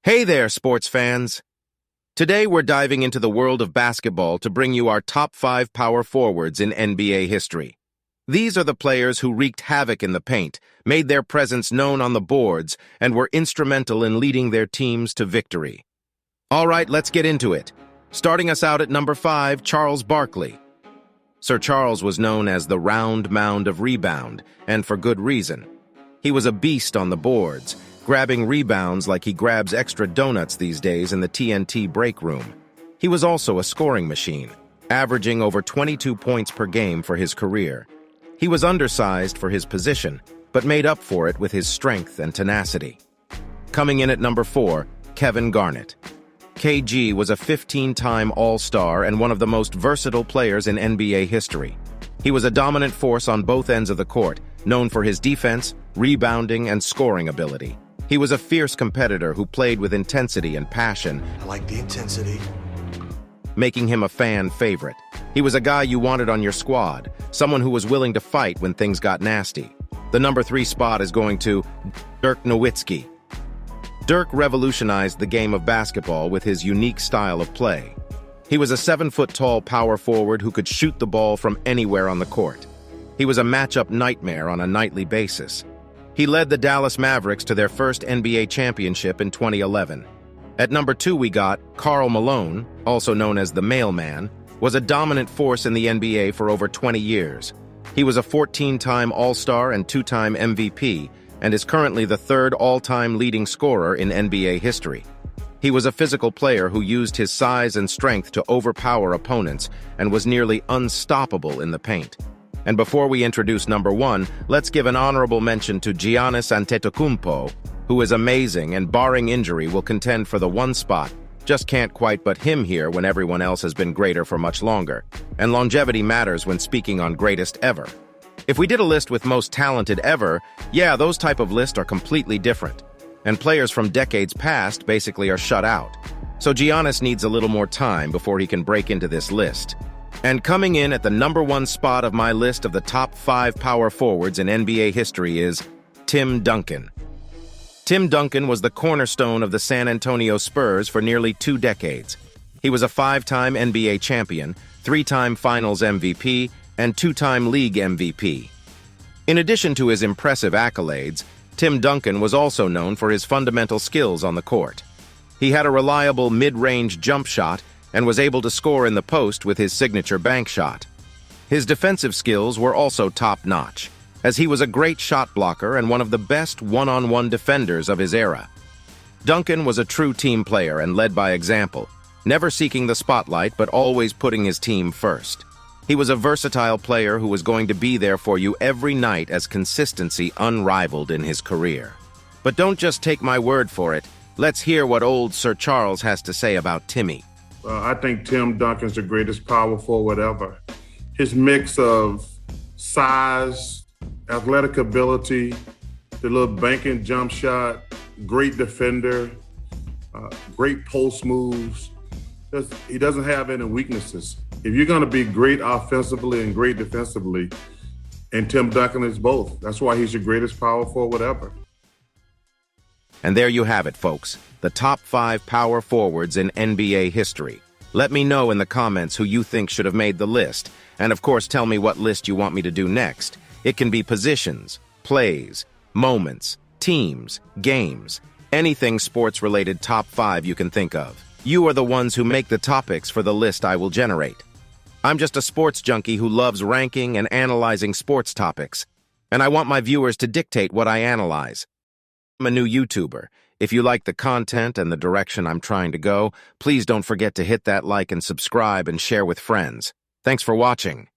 Hey there, sports fans! Today we're diving into the world of basketball to bring you our top 5 power forwards in NBA history. These are the players who wreaked havoc in the paint, made their presence known on the boards, and were instrumental in leading their teams to victory. All right, let's get into it. Starting us out at number 5, Charles Barkley. Sir Charles was known as the round mound of rebound, and for good reason. He was a beast on the boards, grabbing rebounds like he grabs extra donuts these days in the TNT break room. He was also a scoring machine, averaging over 22 points per game for his career. He was undersized for his position, but made up for it with his strength and tenacity. Coming in at number 4, Kevin Garnett. KG was a 15-time All-Star and one of the most versatile players in NBA history. He was a dominant force on both ends of the court, known for his defense, rebounding, and scoring ability. He was a fierce competitor who played with intensity and passion. I like the intensity. Making him a fan favorite. He was a guy you wanted on your squad, someone who was willing to fight when things got nasty. The number 3 spot is going to Dirk Nowitzki. Dirk revolutionized the game of basketball with his unique style of play. He was a 7-foot-tall power forward who could shoot the ball from anywhere on the court. He was a matchup nightmare on a nightly basis. He led the Dallas Mavericks to their first NBA championship in 2011. At number 2 we got Karl Malone, also known as the Mailman, was a dominant force in the NBA for over 20 years. He was a 14-time All-Star and 2-time MVP, and is currently the 3rd all-time leading scorer in NBA history. He was a physical player who used his size and strength to overpower opponents and was nearly unstoppable in the paint. And before we introduce number 1, let's give an honorable mention to Giannis Antetokounmpo, who is amazing and barring injury will contend for the 1 spot. Just can't quite but him here when everyone else has been greater for much longer. And longevity matters when speaking on greatest ever. If we did a list with most talented ever, yeah, those type of lists are completely different. And players from decades past basically are shut out. So Giannis needs a little more time before he can break into this list. And coming in at the number 1 spot of my list of the top 5 power forwards in NBA history is Tim Duncan. Tim Duncan was the cornerstone of the San Antonio Spurs for nearly 2 decades. He was a 5-time NBA champion, 3-time Finals MVP, and 2-time League MVP. In addition to his impressive accolades, Tim Duncan was also known for his fundamental skills on the court. He had a reliable mid-range jump shot and was able to score in the post with his signature bank shot. His defensive skills were also top-notch, as he was a great shot blocker and one of the best one-on-one defenders of his era. Duncan was a true team player and led by example, never seeking the spotlight but always putting his team first. He was a versatile player who was going to be there for you every night as consistency unrivaled in his career. But don't just take my word for it. Let's hear what old Sir Charles has to say about Timmy. I think Tim Duncan's the greatest power forward ever. His mix of size, athletic ability, the little banking jump shot, great defender, great post moves. He doesn't have any weaknesses. If you're going to be great offensively and great defensively, and Tim Duncan is both, that's why he's the greatest power forward ever. And there you have it, folks, the top 5 power forwards in NBA history. Let me know in the comments who you think should have made the list, and of course tell me what list you want me to do next. It can be positions, plays, moments, teams, games, anything sports-related top 5 you can think of. You are the ones who make the topics for the list I will generate. I'm just a sports junkie who loves ranking and analyzing sports topics, and I want my viewers to dictate what I analyze. I'm a new YouTuber. If you like the content and the direction I'm trying to go, please don't forget to hit that like and subscribe and share with friends. Thanks for watching.